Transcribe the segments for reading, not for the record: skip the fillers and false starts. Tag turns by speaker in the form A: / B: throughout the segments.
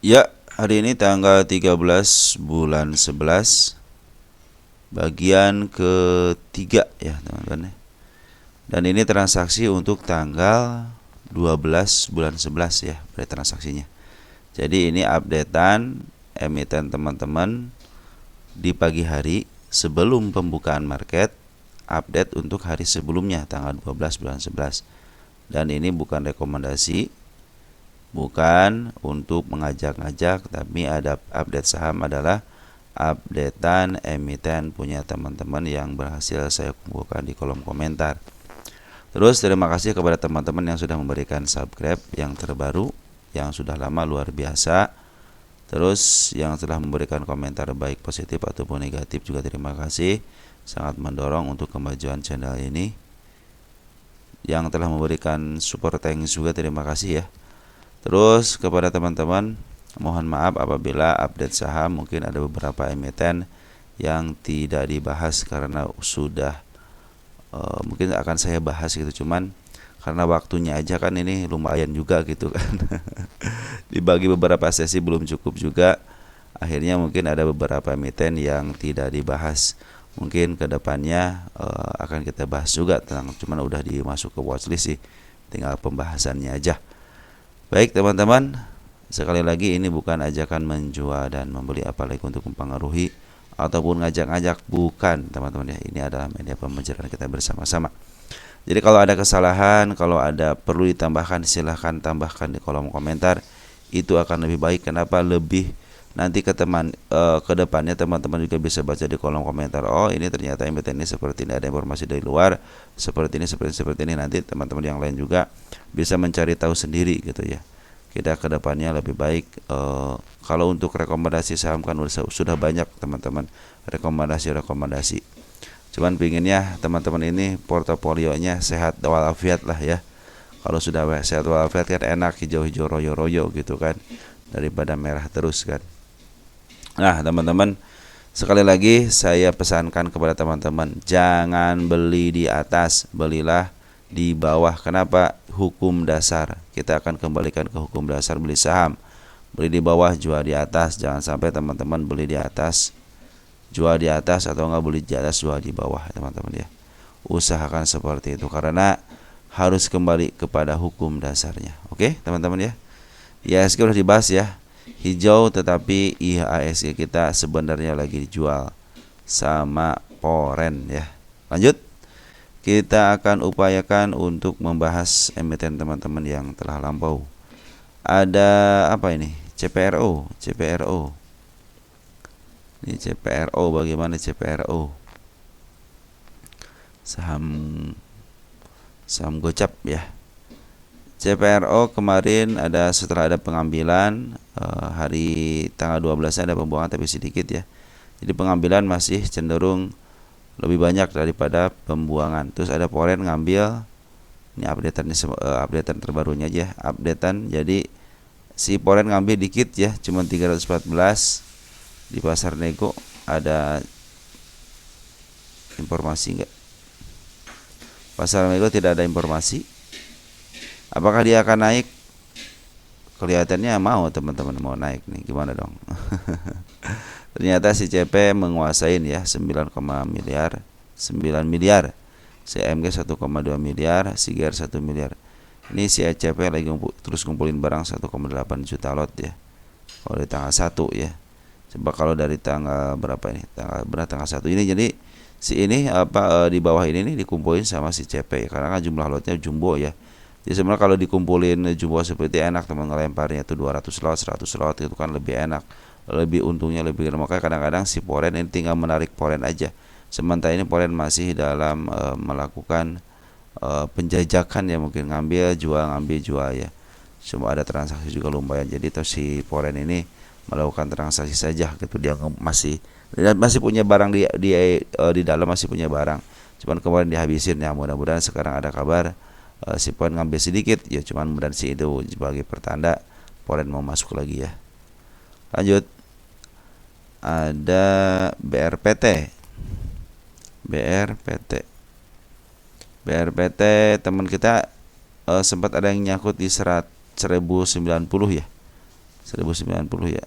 A: Ya, hari ini tanggal 13 bulan 11 bagian ketiga ya teman-teman. Dan ini transaksi untuk tanggal 12 bulan 11 ya, berarti transaksinya. Jadi ini updatean emiten teman-teman di pagi hari sebelum pembukaan market, update untuk hari sebelumnya tanggal 12 bulan 11. Dan ini bukan rekomendasi, bukan untuk mengajak-ngajak, tapi ada update saham adalah updatean emiten punya teman-teman yang berhasil saya kumpulkan di kolom komentar. Terus terima kasih kepada teman-teman yang sudah memberikan subscribe yang terbaru, yang sudah lama luar biasa. Terus yang telah memberikan komentar baik positif ataupun negatif juga terima kasih. Sangat mendorong untuk kemajuan channel ini. Yang telah memberikan super thanks juga terima kasih ya. Terus kepada teman-teman, mohon maaf apabila update saham mungkin ada beberapa emiten yang tidak dibahas karena sudah mungkin akan saya bahas gitu, cuman karena waktunya aja kan ini lumayan juga gitu kan. Dibagi beberapa sesi belum cukup juga. Akhirnya mungkin ada beberapa emiten yang tidak dibahas. Mungkin kedepannya akan kita bahas juga tentang, cuman udah dimasuk ke watchlist sih. Tinggal pembahasannya aja. Baik teman-teman, sekali lagi ini bukan ajakan menjual dan membeli apalagi untuk mempengaruhi ataupun ngajak-ngajak, bukan teman-teman ya. Ini adalah media pembelajaran kita bersama-sama. Jadi kalau ada kesalahan, kalau ada perlu ditambahkan, silahkan tambahkan di kolom komentar. Itu akan lebih baik. Kenapa? Lebih nanti ke depannya teman-teman juga bisa baca di kolom komentar. Oh ini ternyata emiten ini seperti ini, ada informasi dari luar seperti ini, seperti ini. Nanti teman-teman yang lain juga bisa mencari tahu sendiri gitu ya. Kita ke depannya lebih baik. Kalau untuk rekomendasi saham kan sudah banyak teman-teman rekomendasi. Cuman pinginnya teman-teman ini portofolionya sehat walafiat lah ya. Kalau sudah sehat walafiat kan enak, hijau-hijau royo-royo gitu kan, daripada merah terus kan. Nah teman-teman, sekali lagi saya pesankan kepada teman-teman, jangan beli di atas, belilah di bawah. Kenapa? Hukum dasar. Kita akan kembalikan ke hukum dasar beli saham. Beli di bawah, jual di atas. Jangan sampai teman-teman beli di atas, jual di atas, atau enggak beli di atas, jual di bawah teman-teman ya. Usahakan seperti itu karena harus kembali kepada hukum dasarnya. Oke teman-teman ya. IHSG sudah dibahas ya. Hijau tetapi IHSG kita sebenarnya lagi dijual sama Poren ya. Lanjut. Kita akan upayakan untuk membahas emiten teman-teman yang telah lampau. Ada apa ini? CPRO. Ini CPRO, bagaimana CPRO? Saham gocap ya. CPRO kemarin setelah ada pengambilan hari tanggal 12 ada pembuangan tapi sedikit ya. Jadi pengambilan masih cenderung lebih banyak daripada pembuangan. Terus ada Poren ngambil, ini updatean terbarunya aja, updatean. Jadi si Poren ngambil dikit ya, cuma 314 di pasar nego. Ada informasi enggak? Pasar nego tidak ada informasi. Apakah dia akan naik? Kelihatannya mau teman-teman, mau naik nih, gimana dong? Ternyata si CP menguasain ya 9 miliar, CMG 1,2 miliar, Siger 1 miliar. Ini si CP lagi terus ngumpulin barang 1,8 juta lot ya. Kalau di tanggal 1 ya. Coba kalau dari tanggal berapa ini? Tanggal 1 ini, jadi si ini di bawah ini nih dikumpulin sama si CP karena kan jumlah lotnya jumbo ya. Jadi sebenarnya kalau dikumpulin jumbo seperti enak teman, ngelemparnya tuh 200 lot, 100 lot itu kan lebih enak. Lebih untungnya lebih gede. Makanya kadang-kadang si Poren ini tinggal menarik Poren aja. Sementara ini Poren masih dalam melakukan penjajakan ya, mungkin ngambil jual ya. Cuma ada transaksi juga lumayan. Jadi si Poren ini melakukan transaksi saja gitu. Dia masih punya barang di dalam, masih punya barang. Cuman kemarin dihabisin ya. Mudah-mudahan sekarang ada kabar si Poren ngambil sedikit ya. Cuman mudah sih itu sebagai pertanda Poren mau masuk lagi ya. Lanjut. Ada BRPT teman kita sempat ada yang nyangkut di 1090 ya. 1090 ya.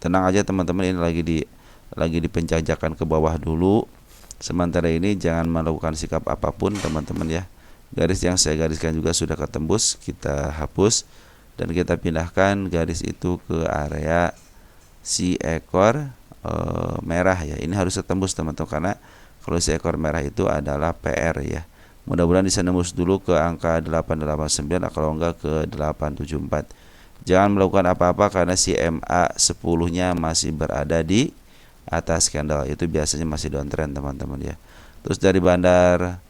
A: Tenang aja teman-teman, ini lagi dipenjajakan ke bawah dulu. Sementara ini jangan melakukan sikap apapun teman-teman ya. Garis yang saya gariskan juga sudah ketembus, kita hapus dan kita pindahkan garis itu ke area si ekor merah ya. Ini harus ketembus teman-teman, karena kalau si ekor merah itu adalah PR ya. Mudah-mudahan bisa nembus dulu ke angka 889, kalau enggak ke 874. Jangan melakukan apa-apa karena si MA 10-nya masih berada di atas candle. Itu biasanya masih downtrend teman-teman ya. Terus dari bandar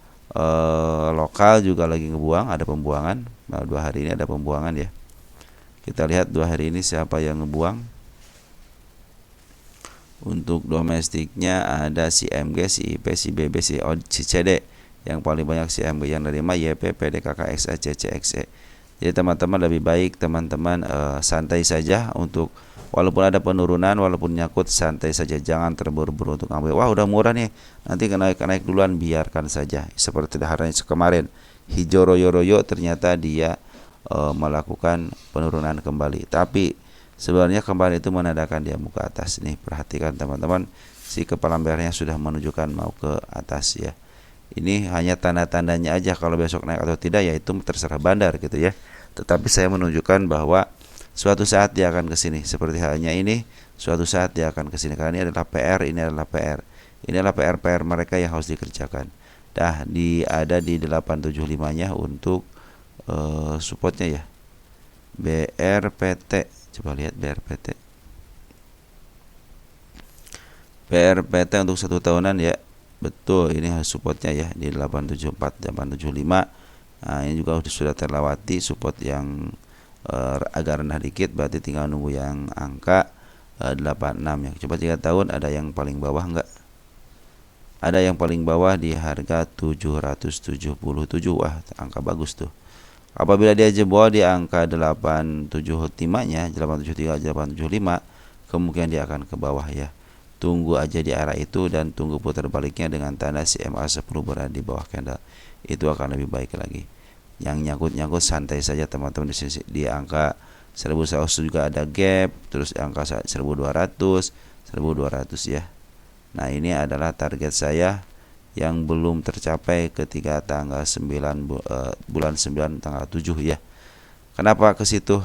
A: lokal juga lagi ngebuang, ada pembuangan. Nah, 2 hari ini ada pembuangan ya. Kita lihat 2 hari ini siapa yang ngebuang. Untuk domestiknya ada si MG, si IP, si BB, si CD. Yang paling banyak si MG yang nerima YP, PDKK, XA, CCXE. Jadi teman-teman lebih baik teman-teman santai saja untuk walaupun ada penurunan, walaupun nyangkut, santai saja, jangan terburu-buru untuk ambil. Wah udah murah nih, nanti naik duluan, biarkan saja. Seperti hari kemarin hijau royo-royo, ternyata dia melakukan penurunan kembali. Tapi sebenarnya kemarin itu menandakan dia mau ke atas. Nih perhatikan teman-teman, si kepala merahnya sudah menunjukkan mau ke atas ya. Ini hanya tanda-tandanya aja, kalau besok naik atau tidak ya itu terserah bandar gitu ya. Tetapi saya menunjukkan bahwa suatu saat dia akan ke sini. Seperti halnya ini, suatu saat dia akan ke sini karena ini adalah PR, ini adalah PR. Ini adalah PR mereka yang harus dikerjakan. Dah ada di 875-nya untuk supportnya ya. BRPT. Coba lihat BRPT. BRPT untuk 1 tahunan ya. Betul, ini supportnya ya di 874, 875. Nah, ini juga sudah terlewati support yang agak rendah dikit, berarti tinggal nunggu yang angka 86 ya. Coba 3 tahun ada yang paling bawah enggak? Ada yang paling bawah di harga 777. Wah, angka bagus tuh. Apabila dia jebol di angka 875-nya, 873, 875, kemungkinan dia akan ke bawah ya. Tunggu aja di arah itu dan tunggu putar baliknya dengan tanda si MA10 berada di bawah candle. Itu akan lebih baik lagi. Yang nyangkut-nyangkut santai saja teman-teman, di sini di angka 1100 juga ada gap, terus di angka 1200, 1200 ya. Nah, ini adalah target saya yang belum tercapai ketika tanggal 9 bulan 9 tanggal 7 ya. Kenapa ke situ?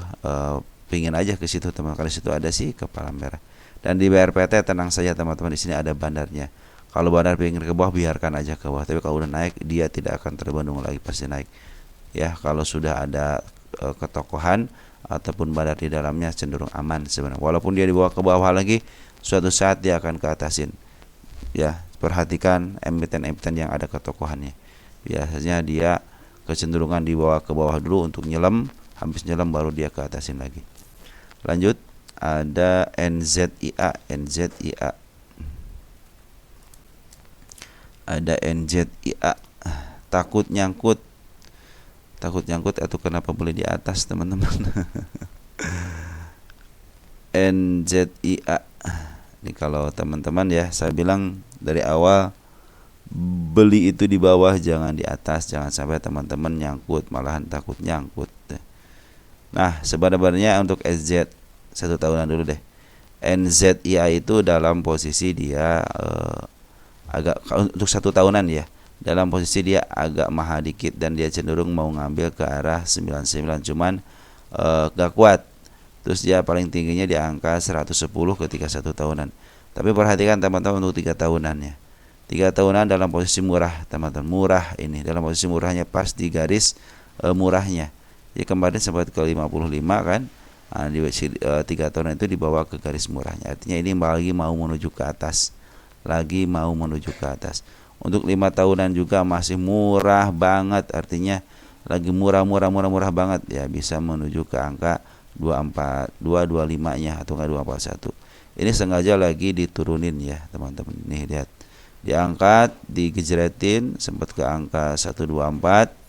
A: Pingin aja ke situ teman-teman, karena situ ada si kepala merah. Dan di BRPT tenang saja teman-teman, di sini ada bandarnya. Kalau bandar pengen ke bawah, biarkan aja ke bawah. Tapi kalau udah naik, dia tidak akan terbendung lagi, pasti naik. Ya, kalau sudah ada ketokohan ataupun bandar di dalamnya cenderung aman sebenarnya. Walaupun dia dibawa ke bawah lagi, suatu saat dia akan ke atasin. Ya, perhatikan emiten-emiten yang ada ketokohannya. Biasanya dia kecenderungan dibawa ke bawah dulu untuk nyelam, habis nyelam baru dia ke atasin lagi. Lanjut. Ada NZIA. Ada NZIA. Takut nyangkut atau kenapa boleh di atas teman-teman? NZIA. Ini kalau teman-teman ya, saya bilang dari awal beli itu di bawah, jangan di atas. Jangan sampai teman-teman nyangkut, malahan takut nyangkut. Nah, sebenarnya untuk SZ 1 tahunan dulu deh. NZIA itu dalam posisi dia agak untuk 1 tahunan ya. Dalam posisi dia agak mahal dikit dan dia cenderung mau ngambil ke arah 99, cuman gak kuat. Terus dia paling tingginya di angka 110 ketika 1 tahunan. Tapi perhatikan teman-teman untuk 3 tahunannya. 3 tahunan dalam posisi murah teman-teman. Murah ini dalam posisi murahnya pas di garis murahnya. Jadi kemarin sempat ke 55 kan. Nah, di 3 tahunan itu dibawa ke garis murahnya. Artinya ini lagi mau menuju ke atas. Untuk 5 tahunan juga masih murah banget. Artinya lagi murah banget ya, bisa menuju ke angka 225-nya atau enggak 241. Ini sengaja lagi diturunin ya, teman-teman. Nih lihat. Diangkat, digejretin sempat ke angka 124.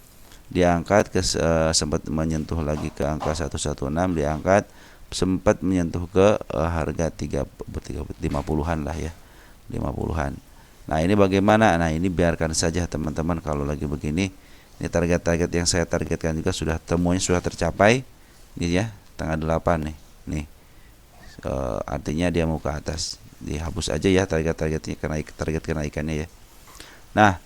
A: Diangkat ke sempat menyentuh lagi ke angka 116, diangkat sempat menyentuh ke harga 50-an lah ya, 50-an. Nah, ini bagaimana? Nah, ini biarkan saja teman-teman kalau lagi begini. Ini target-target yang saya targetkan juga sudah temuannya sudah tercapai. Ini ya, tanggal 8 nih. Nih. Artinya dia mau ke atas. Dihapus aja ya target kenaikannya ya. Nah,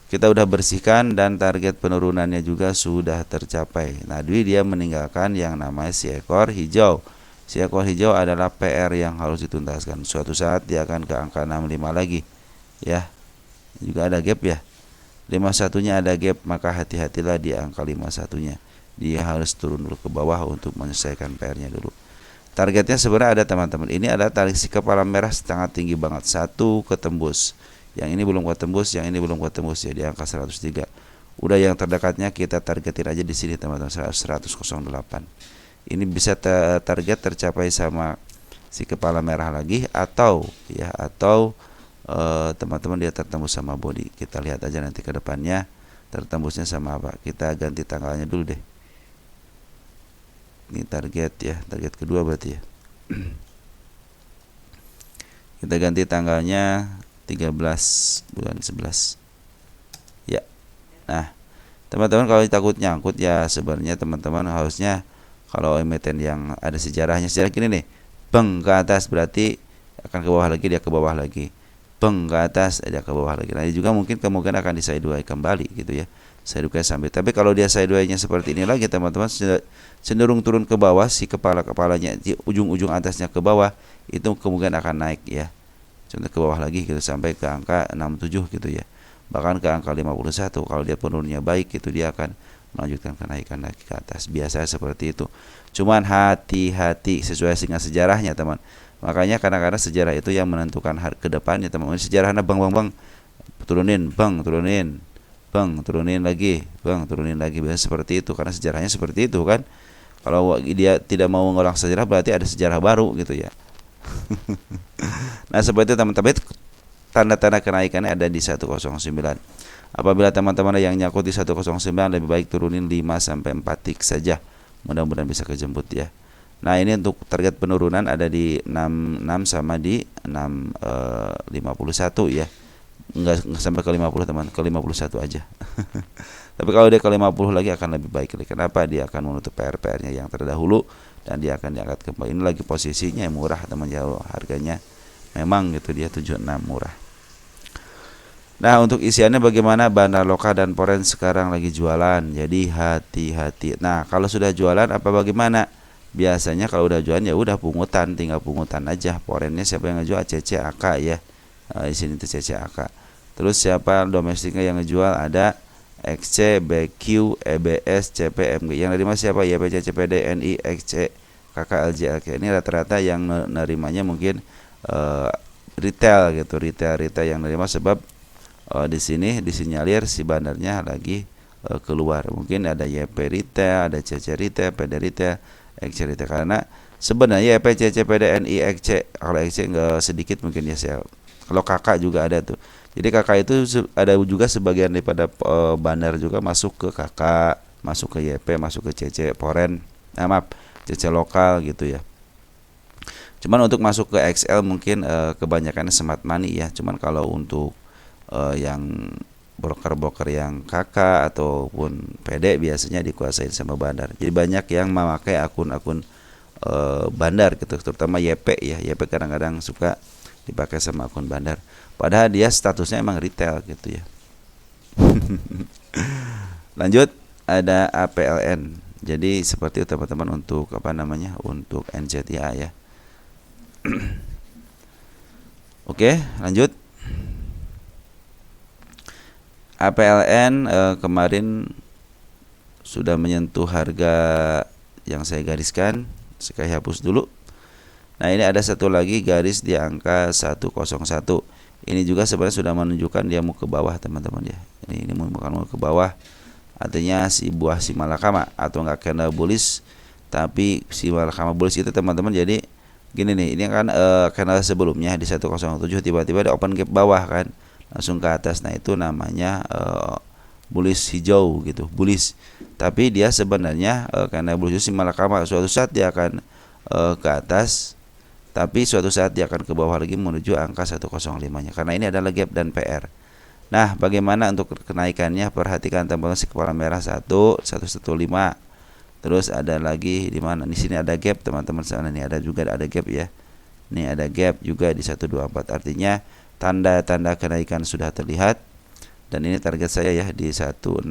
A: kita udah bersihkan dan target penurunannya juga sudah tercapai. Nah, Dwi dia meninggalkan yang namanya si ekor hijau. Si ekor hijau adalah PR yang harus dituntaskan. Suatu saat dia akan ke angka 65 lagi. Ya. Juga ada gap ya. 51-nya ada gap, maka hati-hatilah di angka 51-nya. Dia harus turun dulu ke bawah untuk menyelesaikan PR-nya dulu. Targetnya sebenarnya ada teman-teman. Ini adalah tarik si kepala merah sangat tinggi banget. Satu ketembus. Yang ini belum ketembus, yang ini belum ketembus ya di angka 103. Udah yang terdekatnya kita targetin aja di sini teman-teman 108. Ini bisa target tercapai sama si kepala merah lagi atau teman-teman dia tertembus sama body. Kita lihat aja nanti ke depannya tertembusnya sama apa. Kita ganti tanggalnya dulu deh. Ini target ya, target kedua berarti ya. Kita ganti tanggalnya 13 bulan 11. Ya. Nah, teman-teman kalau takut nyangkut ya sebenarnya teman-teman harusnya kalau emiten yang ada sejarahnya sejarah gini nih. Beng ke atas berarti akan ke bawah lagi, dia ke bawah lagi. Beng ke atas, dia ke bawah lagi. Nah, juga mungkin kemungkinan akan di sideways kembali gitu ya. Sideways sampai. Tapi kalau dia sideways-nya seperti ini lagi teman-teman cenderung turun ke bawah si kepalanya di ujung-ujung atasnya ke bawah itu kemungkinan akan naik ya. Contoh ke bawah lagi gitu sampai ke angka 67 gitu ya. Bahkan ke angka 51 kalau dia penurunnya baik itu dia akan melanjutkan kenaikan lagi ke atas. Biasanya seperti itu. Cuman hati-hati sesuai dengan sejarahnya teman. Makanya kadang-kadang sejarah itu yang menentukan ke depannya teman. Sejarahnya bang turunin, turunin lagi, turunin lagi. Biasanya seperti itu karena sejarahnya seperti itu kan. Kalau dia tidak mau mengulang sejarah berarti ada sejarah baru gitu ya. Nah seperti itu teman-teman, tanda-tanda kenaikannya ada di 109. Apabila teman-teman yang nyangkut di 109 lebih baik turunin 5-4 tick saja. Mudah-mudahan bisa kejemput ya. Nah ini untuk target penurunan ada di 66 sama di 651 ya. Enggak sampai ke 50 teman, ke 51 aja. Tapi kalau dia ke 50 lagi akan lebih baik. Kenapa? Dia akan menutup PR-nya yang terdahulu dan dia akan diangkat kembali. Ini lagi posisinya murah teman jauh, harganya memang gitu dia 76 murah. Nah untuk isiannya bagaimana? Bandar lokal dan poren sekarang lagi jualan, jadi hati-hati. Nah kalau sudah jualan apa bagaimana? Biasanya kalau udah jualan ya udah pungutan, tinggal pungutan aja. Porennya siapa yang ngejual? CCAK ya. Di sini tuh CCAK. Terus siapa domestiknya yang ngejual? Ada XC, BQ, EBS, CPMG. Yang nerima siapa? YPC, CPD, NI, XC, KKLJ, LK. Ini rata-rata yang nerimanya mungkin retail gitu, retail yang nerima sebab di sini disinyalir si bandarnya lagi keluar. Mungkin ada YP retail, ada CC retail, PD retail, XC retail. Karena sebenarnya YP, CC, PD, NI, XC, kalau XC enggak sedikit mungkin ya sel. Kalau kakak juga ada tuh. Jadi kakak itu ada juga sebagian daripada bandar juga masuk ke kakak, masuk ke YP, masuk ke CC poren. Maaf, CC lokal gitu ya. Cuman untuk masuk ke XL mungkin kebanyakan smart money ya. Cuman kalau untuk yang broker-broker yang kakak ataupun PD biasanya dikuasain sama bandar. Jadi banyak yang memakai akun-akun bandar gitu, terutama YP ya. YP kadang-kadang suka dipakai sama akun bandar. Padahal dia statusnya emang retail gitu ya. Lanjut ada APLN. Jadi seperti itu teman-teman untuk untuk NZTA ya. Oke, lanjut. APLN kemarin sudah menyentuh harga yang saya gariskan. Saya hapus dulu. Nah ini ada satu lagi garis di angka 101. Ini juga sebenarnya sudah menunjukkan dia mau ke bawah teman-teman ya. Ini mau ke bawah. Artinya si buah si malakama atau enggak candle bullish. Tapi si malakama bullish itu teman-teman jadi gini nih. Ini kan candle sebelumnya di 107 tiba-tiba ada open gap bawah kan. Langsung ke atas. Nah itu namanya bullish hijau gitu. Bullish. Tapi dia sebenarnya candle bullish si malakama suatu saat dia akan ke atas. Tapi suatu saat dia akan ke bawah lagi menuju angka 105-nya. Karena ini adalah gap dan PR. Nah, bagaimana untuk kenaikannya? Perhatikan teman-teman si kepala merah 115. Terus ada lagi di mana? Di sini ada gap teman-teman. Sana ini ada juga ada gap ya. Ini ada gap juga di 124. Artinya tanda-tanda kenaikan sudah terlihat. Dan ini target saya ya di 16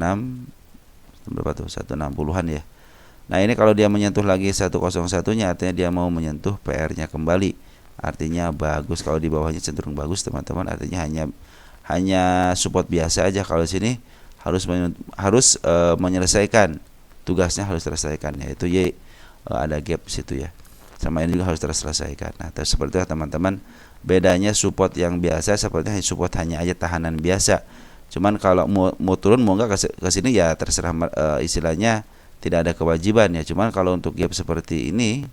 A: berapa tuh? 160-an ya. Nah, ini kalau dia menyentuh lagi 101-nya artinya dia mau menyentuh PR-nya kembali. Artinya bagus. Kalau di bawahnya cenderung bagus teman-teman. Artinya hanya support biasa aja. Kalau sini harus menyelesaikan tugasnya, harus selesaikan, yaitu ada gap di situ ya. Sama ini juga harus terselesaikan. Nah, seperti itu teman-teman. Bedanya support yang biasa sepertinya support hanya aja tahanan biasa. Cuman kalau mau turun mau enggak ke sini ya terserah, istilahnya tidak ada kewajiban ya. Cuman kalau untuk gap seperti ini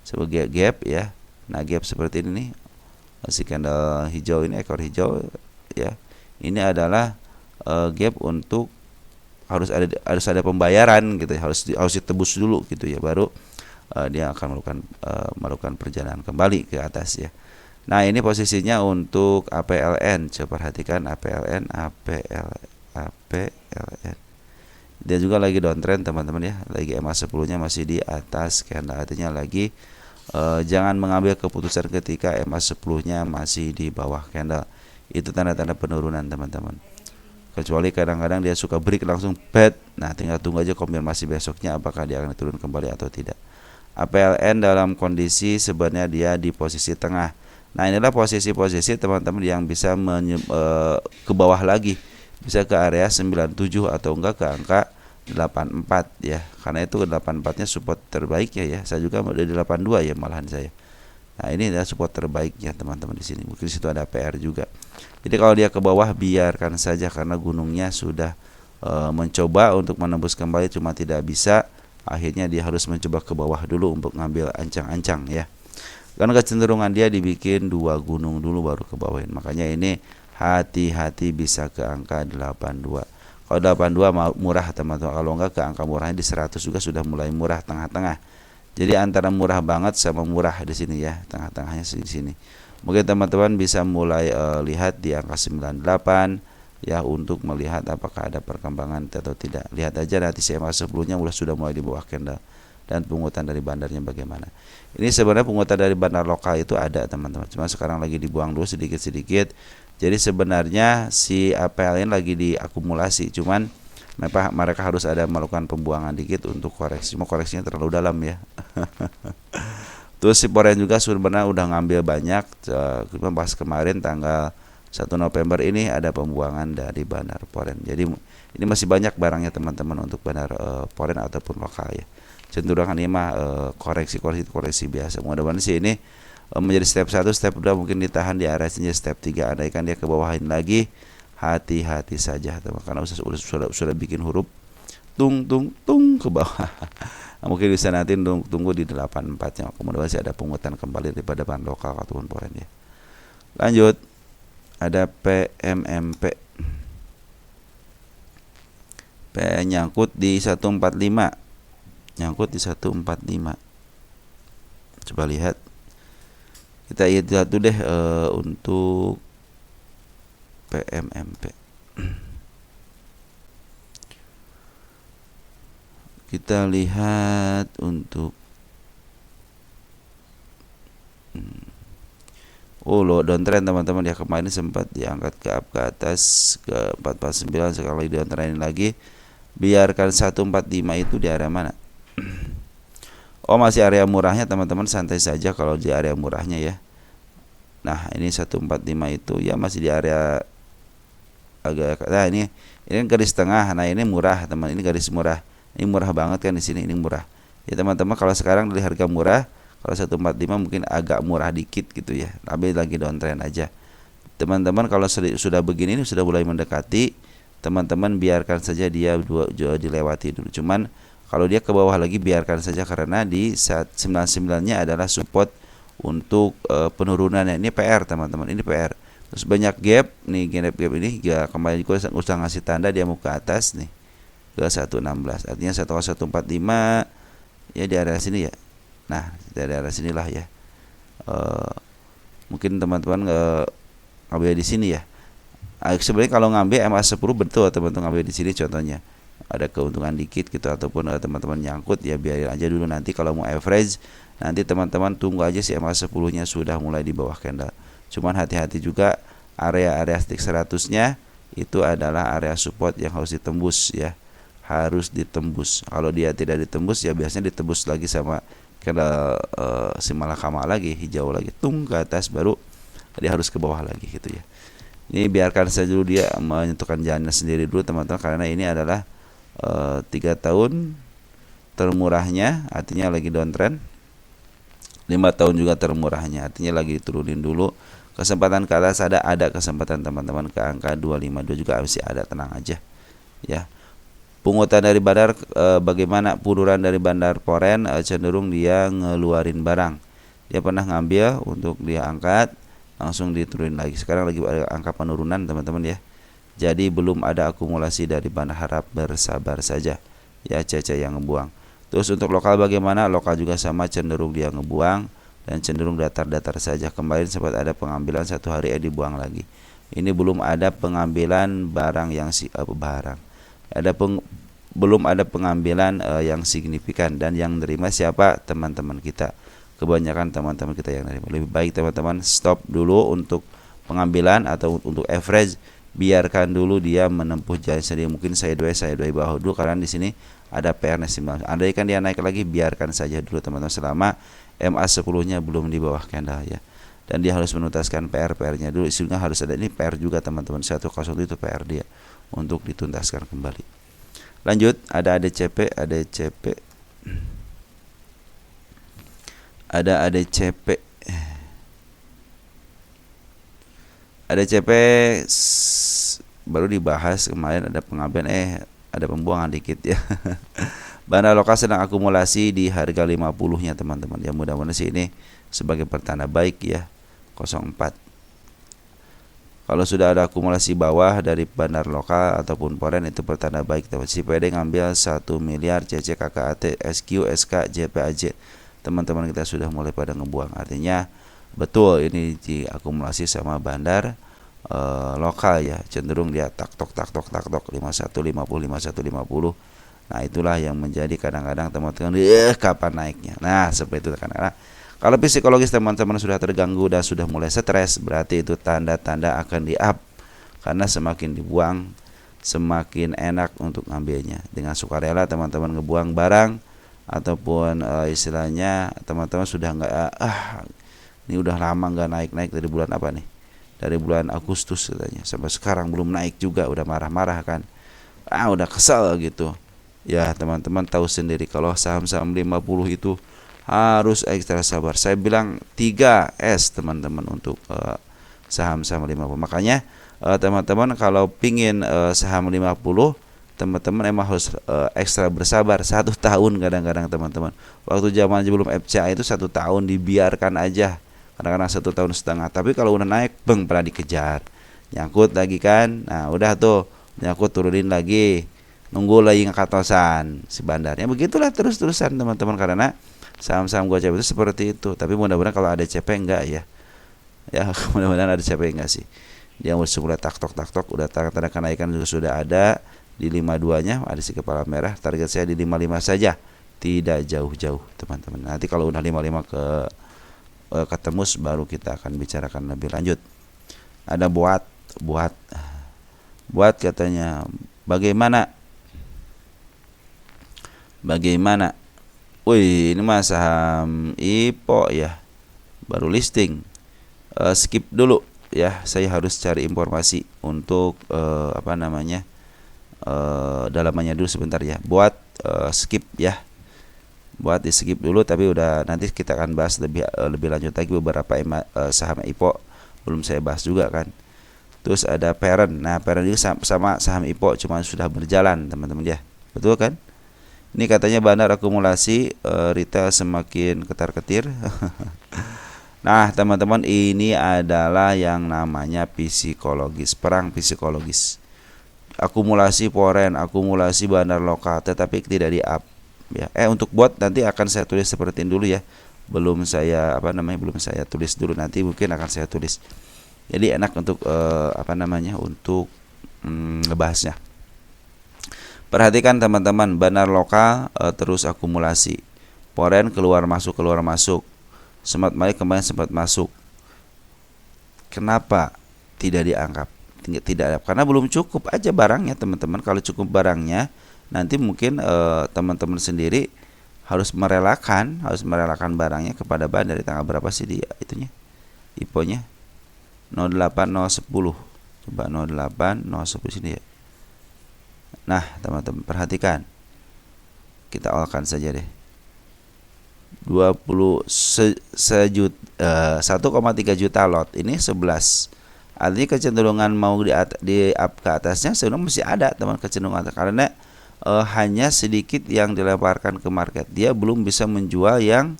A: sebagai gap ya. Nah, gap seperti ini nih, si candle hijau ini, ekor hijau ya. Ini adalah gap untuk harus ada pembayaran gitu ya, harus ditebus dulu gitu ya, baru dia akan melakukan perjalanan kembali ke atas ya. Nah, ini posisinya untuk APLN. Coba perhatikan APLN. Dia juga lagi downtrend teman-teman ya. Lagi MA10-nya masih di atas candle. Artinya lagi jangan mengambil keputusan ketika MA10-nya masih di bawah candle. Itu tanda-tanda penurunan teman-teman. Kecuali kadang-kadang dia suka break langsung bad. Nah, tinggal tunggu aja konfirmasi besoknya apakah dia akan turun kembali atau tidak. APLN dalam kondisi sebenarnya dia di posisi tengah. Nah, inilah posisi-posisi teman-teman yang bisa ke bawah lagi. Bisa ke area 97 atau enggak ke angka 84 ya. Karena itu 84-nya support terbaiknya ya. Saya juga dari 82 ya malahan saya. Nah, ini adalah support terbaiknya teman-teman di sini. Mungkin di situ ada PR juga. Jadi kalau dia ke bawah biarkan saja karena gunungnya sudah mencoba untuk menembus kembali cuma tidak bisa. Akhirnya dia harus mencoba ke bawah dulu untuk ngambil ancang-ancang ya. Karena kecenderungan dia dibikin 2 gunung dulu baru ke bawahin. Makanya ini hati-hati bisa ke angka 82. Kalau 82 murah teman-teman. Kalau enggak ke angka murahnya di 100 juga sudah mulai murah tengah-tengah. Jadi antara murah banget sama murah di sini ya, tengah-tengahnya di sini. Mungkin teman-teman bisa mulai lihat di angka 98 ya untuk melihat apakah ada perkembangan atau tidak. Lihat aja nanti CMA sebelumnya sudah mulai di bawah candle dan pungutan dari bandarnya bagaimana. Ini sebenarnya pungutan dari bandar lokal itu ada teman-teman. Cuma sekarang lagi dibuang dulu sedikit-sedikit. Jadi sebenarnya si APL ini lagi diakumulasi. Cuman mereka harus ada melakukan pembuangan dikit untuk koreksi. Cuma koreksinya terlalu dalam ya. Terus si Forex juga sebenarnya udah ngambil banyak. Kita bahas kemarin tanggal 1 November ini ada pembuangan dari bandar Forex. Jadi ini masih banyak barangnya teman-teman untuk bandar Forex ataupun lokal ya. Cenderung ini mah koreksi biasa. Mudah-mudahan sih ini menjadi step 1, step 2 mungkin ditahan di area sini, step 3 andaikan dia ke bawahin lagi. Hati-hati saja teman, karena sudah bikin huruf tung ke bawah. Nah, mungkin bisa nanti tunggu di 84-nya. Kemudian masih ada pungutan kembali daripada bahan lokal ataupun foreign ya. Lanjut, ada PMMP. P nyangkut di 145. Nyangkut di 145. Coba lihat. Kita lihat dulu deh untuk PMMP. Kita lihat untuk lo downtrend teman-teman ya, kemarin sempat diangkat ke atas ke 449, sekarang lagi downtrend lagi. Biarkan 145 itu di area mana? Masih area murahnya teman-teman, santai saja kalau di area murahnya ya. Nah, ini 145 itu ya masih di area agak, nah ini kan garis tengah. Nah, ini murah teman, ini garis murah. Ini murah banget kan di sini, ini murah. Ya teman-teman, kalau sekarang dari harga murah, kalau 145 mungkin agak murah dikit gitu ya. Tapi lagi downtrend aja. Teman-teman kalau sudah begini, ini sudah mulai mendekati, teman-teman biarkan saja dia dilewati dulu. Cuman kalau dia ke bawah lagi biarkan saja karena di saat 99-nya adalah support untuk penurunannya. Ini PR teman-teman, ini PR. Terus banyak gap nih, gap ini ya, kemarin juga usah ngasih tanda dia mau ke atas nih ke 116. Artinya 10145 ya di area sini ya. Nah, dari area sinilah ya. Mungkin teman-teman ngambil di sini ya. Sebenarnya kalau ngambil MA10 betul teman-teman ngambil di sini contohnya. ada keuntungan dikit gitu, ataupun teman-teman nyangkut, ya biarin aja dulu. Nanti kalau mau average, nanti teman-teman tunggu aja si MA10 nya sudah mulai di bawah candle. Cuman hati-hati juga, area-area stick 100-nya itu adalah area support yang harus ditembus ya, harus ditembus. Kalau dia tidak ditembus, ya biasanya ditembus lagi sama candle si malakama lagi, hijau lagi, tung ke atas, baru dia harus ke bawah lagi gitu ya. Ini biarkan saja dulu dia menentukan jalannya sendiri dulu teman-teman, karena ini adalah 3 tahun termurahnya, artinya lagi downtrend. 5 tahun juga termurahnya, artinya lagi diturunin dulu. Kesempatan ke atas ada kesempatan teman-teman, ke angka 252 juga masih ada, tenang aja ya. Pungutan dari bandar, bagaimana punduran dari bandar Foreign, cenderung dia ngeluarin barang. Dia pernah ngambil untuk dia angkat, langsung diturunin lagi. Sekarang lagi ada angka penurunan teman-teman ya. Jadi belum ada akumulasi dari bandar, harap bersabar saja ya, Cece yang ngebuang. Terus untuk lokal bagaimana? Lokal juga sama, cenderung dia ngebuang dan cenderung datar-datar saja. Kemarin sempat ada pengambilan 1 hari dibuang lagi. Ini belum ada pengambilan barang yang belum ada pengambilan yang signifikan, dan yang menerima siapa? Teman-teman kita. Kebanyakan teman-teman kita yang menerima. Lebih baik teman-teman stop dulu untuk pengambilan atau untuk average, biarkan dulu dia menempuh jalan sendiri. Mungkin saya dua bawah dulu, karena di sini ada PR-nya 9. Andaikan dia naik lagi, biarkan saja dulu teman-teman, selama MA10-nya belum di bawah candle ya. Dan dia harus menuntaskan PR-nya dulu. Isinya harus ada, ini PR juga teman-teman, 101 itu PR dia untuk dituntaskan kembali. Lanjut, ada ADCP, ADCP baru dibahas kemarin, ada pengambilan, ada pembuangan dikit ya. Bandar lokal sedang akumulasi di harga 50-nya teman-teman. Ya mudah-mudahan sih ini sebagai pertanda baik ya. 04. Kalau sudah ada akumulasi bawah dari bandar lokal ataupun foreign, itu pertanda baik teman. Si PD ngambil 1 miliar CC, KKAT, SQ, SK, JPAJ. Teman-teman kita sudah mulai pada ngebuang. Artinya betul ini diakumulasi sama bandar lokal ya, cenderung dia tak tok 5150 5150. Nah itulah yang menjadi kadang-kadang teman-teman kapan naiknya. Nah seperti itu kadang-kadang. Kalau psikologis teman-teman sudah terganggu dan sudah mulai stres, berarti itu tanda-tanda akan di up, karena semakin dibuang semakin enak untuk ngambilnya. Dengan sukarela teman-teman ngebuang barang, ataupun istilahnya teman-teman sudah ini udah lama nggak naik dari bulan apa nih, dari bulan Agustus katanya, sampai sekarang belum naik juga, udah marah-marah kan, udah kesal gitu ya. Teman-teman tahu sendiri kalau saham-saham 50 itu harus ekstra sabar. Saya bilang 3S teman-teman untuk saham-saham 50. Makanya teman-teman kalau pingin saham 50, teman-teman emang harus ekstra bersabar 1 tahun kadang-kadang teman-teman. Waktu zaman sebelum FCA itu 1 tahun dibiarkan aja, kadang-kadang 1,5 tahun. Tapi kalau udah naik, pernah dikejar, nyangkut lagi kan. Nah udah tuh nyangkut, turunin lagi, nunggu lagi ngekatosan si bandarnya. Begitulah terus-terusan teman-teman, karena saham-saham gocap itu seperti itu. Tapi mudah-mudahan kalau ada CP enggak ya. Ya mudah-mudahan ada CP enggak sih. Dia mulai tak-tok, udah tanda kenaikan juga sudah ada di 52-nya, ada si kepala merah. Target saya di 55 saja. Tidak jauh-jauh teman-teman. Nanti kalau udah 55 ketembus, baru kita akan bicarakan lebih lanjut. Ada buat katanya bagaimana? Wih, ini mah saham IPO ya, baru listing. Skip dulu ya, saya harus cari informasi untuk dalamannya dulu sebentar ya. Buat skip ya, buat di skip dulu. Tapi udah, nanti kita akan bahas lebih lanjut lagi beberapa saham IPO, belum saya bahas juga kan. Terus ada parent. Nah parent juga sama saham IPO, cuma sudah berjalan teman-teman ya, betul kan? Ini katanya bandar akumulasi, retail semakin ketar-ketir. Nah teman-teman, ini adalah yang namanya psikologis, perang psikologis. Akumulasi foreign, akumulasi bandar lokal, tetapi tidak di up ya. Untuk bot nanti akan saya tulis seperti ini dulu ya. Belum saya tulis dulu, nanti mungkin akan saya tulis. Jadi enak untuk untuk ngebahasnya. Perhatikan teman-teman, bandar lokal terus akumulasi. Foreign keluar masuk, Smart money kemarin sempat masuk. Kenapa tidak dianggap? Tidak, karena belum cukup aja barangnya teman-teman. Kalau cukup barangnya, nanti mungkin teman-teman sendiri harus merelakan barangnya kepada bandar. Dari tanggal berapa sih dia itunya? IPO-nya 08 010. Coba 08 010 sini ya. Nah, teman-teman perhatikan. Kita olkan saja deh. 1,3 juta lot. Ini 11. Artinya kecenderungan mau di up ke atasnya sebenarnya masih ada, teman, kecenderungan karena hanya sedikit yang dilemparkan ke market. Dia belum bisa menjual yang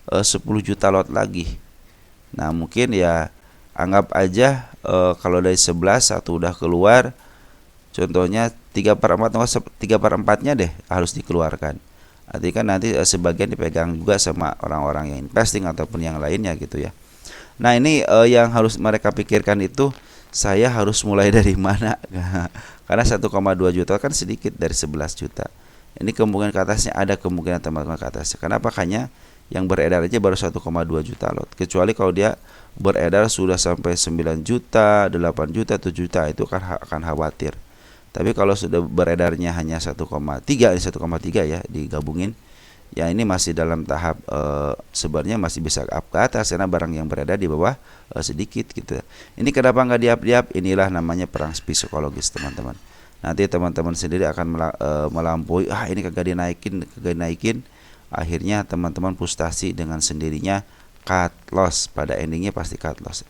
A: 10 juta lot lagi. Nah, mungkin ya anggap aja kalau dari 11 satu udah keluar. Contohnya 3/4-nya deh harus dikeluarkan. Artinya kan nanti sebagian dipegang juga sama orang-orang yang investing ataupun yang lainnya gitu ya. Nah, ini yang harus mereka pikirkan itu, saya harus mulai dari mana? Karena 1,2 juta kan sedikit dari 11 juta. Ini kemungkinan ke atasnya, ada kemungkinan teman-teman ke atasnya. Kenapa? Makanya yang beredar aja baru 1,2 juta lot. Kecuali kalau dia beredar sudah sampai 9 juta, 8 juta, 7 juta, itu akan khawatir. Tapi kalau sudah beredarnya hanya 1,3 ya digabungin, ya ini masih dalam tahap sebenarnya masih bisa up ke atas karena barang yang beredar di bawah sedikit gitu. Ini kenapa nggak diap-diap? Inilah namanya perang psikologis, teman-teman. Nanti teman-teman sendiri akan melampaui, ini kagak dinaikin. Akhirnya teman-teman frustasi dengan sendirinya, cut loss. Pada endingnya pasti cut loss.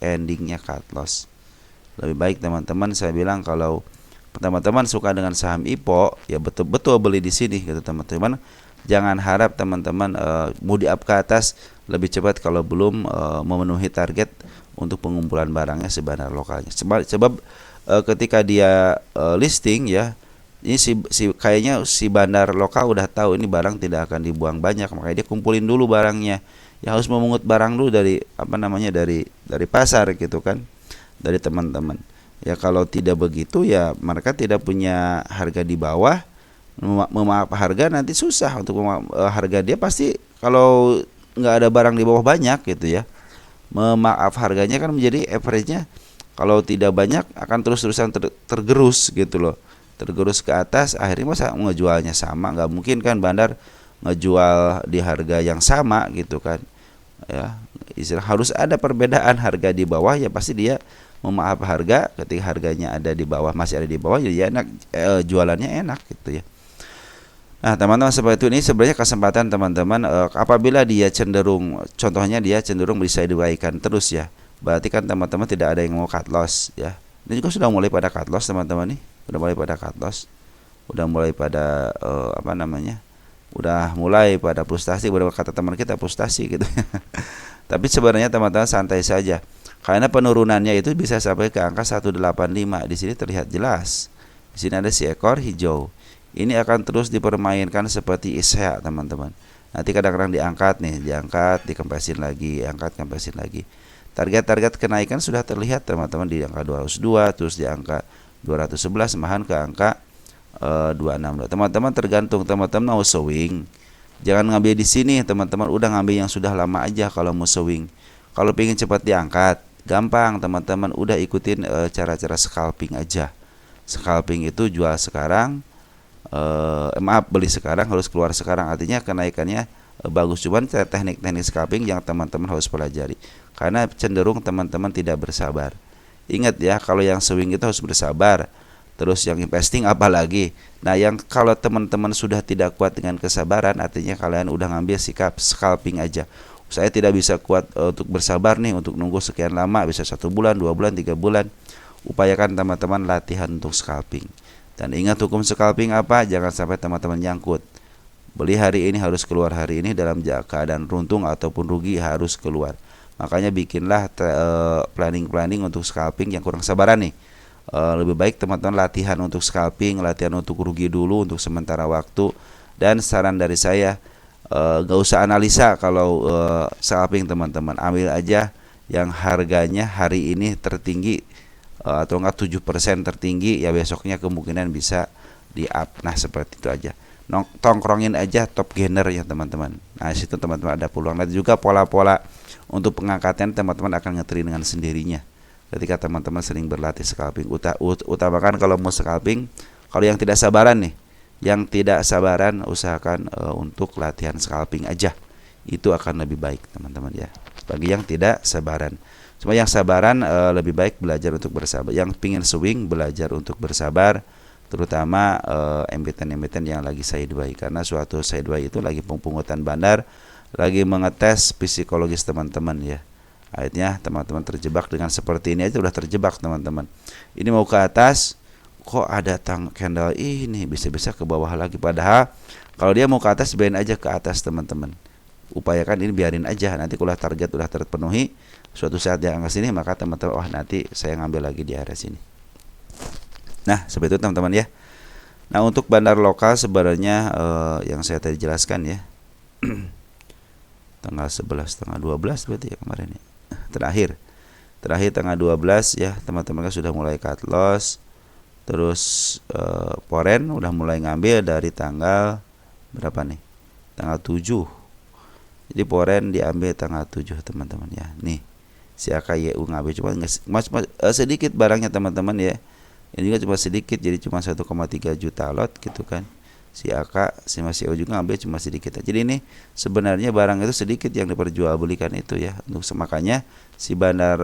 A: Lebih baik teman-teman, saya bilang kalau teman-teman suka dengan saham IPO, ya betul-betul beli di sini gitu teman-teman. Jangan harap teman-teman mau di up ke atas lebih cepat kalau belum memenuhi target untuk pengumpulan barangnya sebandar lokalnya. Sebab ketika dia listing ya, ini kayaknya si bandar lokal udah tahu ini barang tidak akan dibuang banyak, makanya dia kumpulin dulu barangnya. Ya harus memungut barang dulu dari dari pasar gitu kan, dari teman-teman. Ya kalau tidak begitu ya mereka tidak punya harga di bawah. Memaaf harga nanti susah untuk harga dia pasti kalau nggak ada barang di bawah banyak gitu ya. Memaaf harganya kan menjadi average-nya kalau tidak banyak akan terus-terusan tergerus gitu loh. Tergerus ke atas, akhirnya masa ngejualnya sama, nggak mungkin kan bandar ngejual di harga yang sama gitu kan. Ya, istilah harus ada perbedaan harga di bawah, ya pasti dia memaaf harga. Ketika harganya ada di bawah, masih ada di bawah, jadi enak, jualannya enak gitu ya. Nah, teman-teman, seperti itu. Ini sebenarnya kesempatan teman-teman apabila dia cenderung, contohnya dia cenderung bisa dibaikan terus ya, berarti kan teman-teman tidak ada yang mau cut loss ya. Ini juga sudah mulai pada cut loss teman-teman nih, udah mulai pada cut loss, udah mulai pada udah mulai pada frustasi, beberapa kata teman kita frustasi gitu. Tapi sebenarnya teman-teman santai saja, karena penurunannya itu bisa sampai ke angka 185. Di sini terlihat jelas. Di sini ada si ekor hijau. Ini akan terus dipermainkan seperti isya, teman-teman. Nanti kadang-kadang diangkat, dikempesin lagi, kempesin lagi. Target-target kenaikan sudah terlihat teman-teman di angka 202, terus di angka 211, mahan ke angka 262. Teman-teman tergantung teman-teman mau swing. Jangan ngambil di sini, teman-teman. Udah ngambil yang sudah lama aja kalau mau swing. Kalau pengen cepat diangkat, gampang teman-teman. Udah ikutin cara-cara scalping aja. Scalping itu jual sekarang, beli sekarang, harus keluar sekarang. Artinya kenaikannya bagus. Cuman teknik-teknik scalping yang teman-teman harus pelajari. Karena cenderung teman-teman tidak bersabar. Ingat ya, kalau yang swing itu harus bersabar. Terus yang investing apalagi. Nah, yang kalau teman-teman sudah tidak kuat dengan kesabaran, artinya kalian udah ngambil sikap scalping aja. Saya tidak bisa kuat untuk bersabar nih, untuk nunggu sekian lama, bisa 1 bulan, 2 bulan, 3 bulan. Upayakan teman-teman latihan untuk scalping. Dan ingat hukum scalping apa? Jangan sampai teman-teman nyangkut. Beli hari ini harus keluar hari ini, dalam keadaan untung ataupun rugi harus keluar. Makanya bikinlah planning untuk scalping yang kurang sabaran nih. Lebih baik teman-teman latihan untuk scalping, latihan untuk rugi dulu untuk sementara waktu. Dan saran dari saya, gak usah analisa kalau scalping teman-teman. Ambil aja yang harganya hari ini tertinggi, atau enggak 7% tertinggi, ya besoknya kemungkinan bisa di up. Nah seperti itu aja, tongkrongin aja top gainer ya teman-teman. Nah situ teman-teman ada peluang. Nanti juga pola-pola untuk pengangkatan teman-teman akan ngetri dengan sendirinya ketika teman-teman sering berlatih scalping. Utamakan kalau mau scalping, kalau yang tidak sabaran nih, yang tidak sabaran usahakan untuk latihan scalping aja, itu akan lebih baik teman-teman ya. Bagi yang tidak sabaran, cuma yang sabaran lebih baik belajar untuk bersabar. Yang pingin swing belajar untuk bersabar, terutama emiten-emiten yang lagi sideway, karena suatu sideway itu lagi pungutan bandar, lagi mengetes psikologis teman-teman ya. Akhirnya teman-teman terjebak dengan seperti ini aja udah terjebak teman-teman. Ini mau ke atas, kok ada candle ini bisa-bisa ke bawah lagi. Padahal kalau dia mau ke atas, biarin aja ke atas teman-teman. Upayakan ini biarin aja. Nanti kalau target udah terpenuhi, suatu saat dia angkat sini, maka teman-teman, wah nanti saya ngambil lagi di area sini. Nah seperti itu teman-teman ya. Nah untuk bandar lokal sebenarnya yang saya tadi jelaskan ya, tanggal 11, tanggal 12 berarti ya kemarin ya. Terakhir tanggal 12 ya teman-teman kan sudah mulai cut loss. Terus Foren udah mulai ngambil dari tanggal berapa nih? Tanggal 7. Jadi Foren diambil tanggal 7 teman-teman ya. Nih si AKYU ngambil cuma sedikit barangnya teman-teman ya. Ini juga cuma sedikit, jadi cuma 1,3 juta lot gitu kan. Si AK, si Mas CEO juga ngambil cuma sedikit. Jadi ini sebenarnya barang itu sedikit yang diperjualbelikan itu ya. Untuk makanya si bandar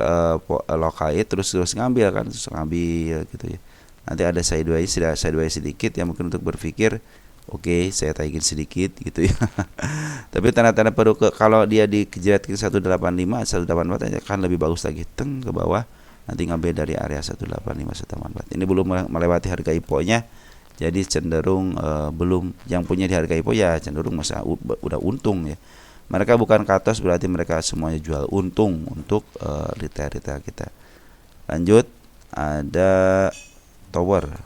A: lokal itu terus ngambil kan, terus ngambil gitu ya. Nanti ada sideway sedikit yang mungkin untuk berpikir, oke, saya taikin sedikit gitu ya. Tapi tanda-tanda perlu kalau dia dikejerat ke 185, 184 akan lebih bagus lagi, teng ke bawah. Nanti ngambil dari area 185, 184. Ini belum melewati harga IPO-nya. Jadi cenderung belum, yang punya di harga IPO ya cenderung masa udah untung ya. Mereka bukan katos, berarti mereka semuanya jual untung untuk retail kita. Lanjut, ada Tower.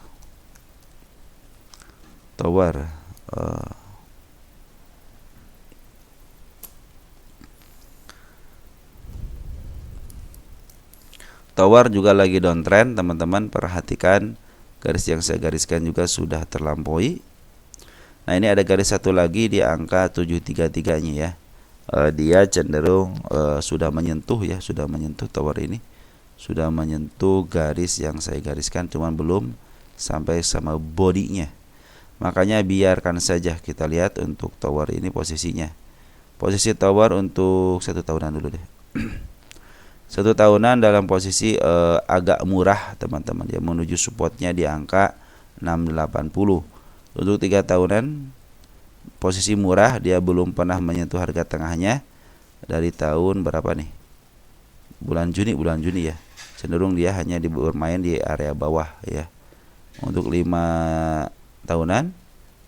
A: Tower juga lagi downtrend teman-teman. Perhatikan garis yang saya gariskan juga sudah terlampaui. Nah ini ada garis satu lagi di angka 733 nya ya. Dia cenderung sudah menyentuh ya, sudah menyentuh tower ini, sudah menyentuh garis yang saya gariskan, cuman belum sampai sama bodinya. Makanya biarkan saja kita lihat untuk tower ini posisinya. Posisi tower untuk 1 tahunan dulu deh. 1 tahunan dalam posisi agak murah teman-teman ya, menuju supportnya di angka 680. Untuk 3 tahunan posisi murah, dia belum pernah menyentuh harga tengahnya dari tahun berapa nih, bulan Juni ya. Cenderung dia hanya bermain di area bawah ya. Untuk 5 tahunan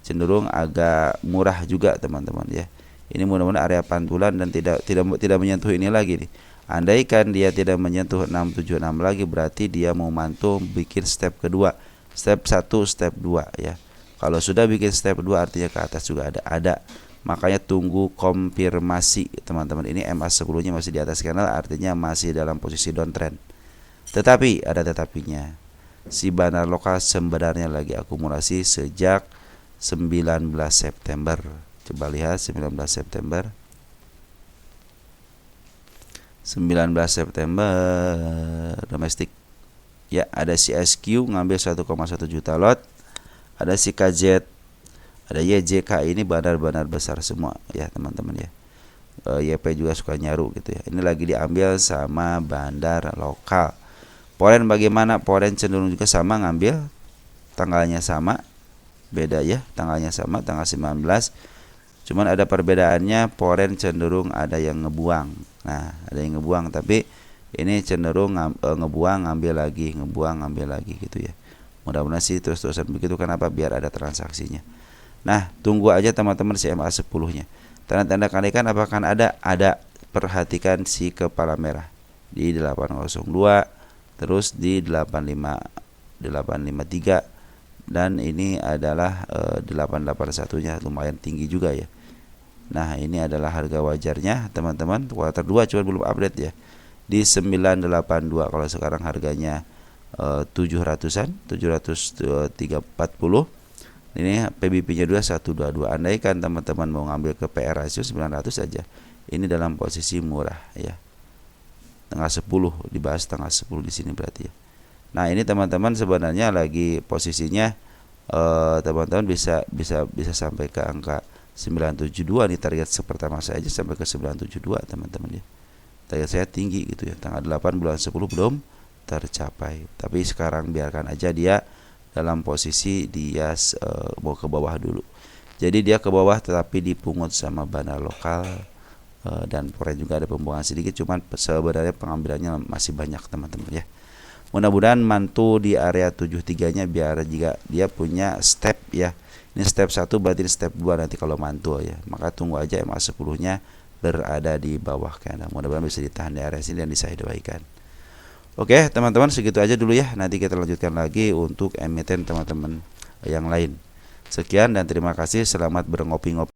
A: cenderung agak murah juga teman-teman ya. Ini mudah-mudahan area pantulan dan tidak menyentuh ini lagi nih. Andaikan dia tidak menyentuh 676 lagi, berarti dia mau mantul bikin step kedua, step 1, step 2 ya. Kalau sudah bikin step 2 artinya ke atas juga ada. Makanya tunggu konfirmasi teman-teman. Ini MA10 nya masih di atas kanal, artinya masih dalam posisi downtrend. Tetapi ada tetapinya. Si bandar lokal sebenarnya lagi akumulasi sejak 19 September. Coba lihat 19 September. 19 September domestik ya, ada si SQ ngambil 1,1 juta lot, ada si KZ, ada YJK. Ini bandar-bandar besar semua ya teman-teman ya. YP juga suka nyaru gitu ya. Ini lagi diambil sama bandar lokal. Foren bagaimana? Foren cenderung juga sama ngambil, tanggalnya sama, beda ya, tanggalnya sama, tanggal 19. Cuman ada perbedaannya, Foren cenderung ada yang ngebuang. Nah, ada yang ngebuang, tapi ini cenderung ngebuang ngambil lagi, ngebuang ngambil lagi gitu ya. Mudah-mudahan sih terus-terusan begitu, kenapa? Biar ada transaksinya. Nah, tunggu aja teman-teman si MA10-nya. Tanda-tanda kenaikan apakah ada? Ada. Perhatikan si kepala merah di 802, terus di 853, dan ini adalah 881-nya lumayan tinggi juga ya. Nah, ini adalah harga wajarnya teman-teman. Kuartal 2 cuma belum update ya. Di 982, kalau sekarang harganya 700-an, 740. Ini PBP-nya 2122. Andaikan teman-teman mau ngambil ke PR ratio 900 saja. Ini dalam posisi murah ya. Tanggal 10 dibahas tanggal 10 di sini berarti ya. Nah, ini teman-teman sebenarnya lagi posisinya teman-teman bisa sampai ke angka 972 nih, target pertama saya aja sampai ke 972 teman-teman ya. Target saya tinggi gitu ya. Tanggal 8 bulan 10 belum tercapai. Tapi sekarang biarkan aja dia dalam posisi dia mau ke bawah dulu. Jadi dia ke bawah tetapi dipungut sama bandar lokal dan foreign juga ada pembuangan sedikit, cuman sebenarnya pengambilannya masih banyak teman-teman ya. Mudah-mudahan mantu di area 73-nya biar jika dia punya step ya. Ini step 1 berarti step 2 nanti kalau mantu ya. Maka tunggu aja MA10-nya berada di bawah kanan. Mudah-mudahan bisa ditahan di area sini dan disahidoaikan. Oke teman-teman, segitu aja dulu ya. Nanti kita lanjutkan lagi untuk emiten teman-teman yang lain. Sekian dan terima kasih. Selamat berngopi-ngopi.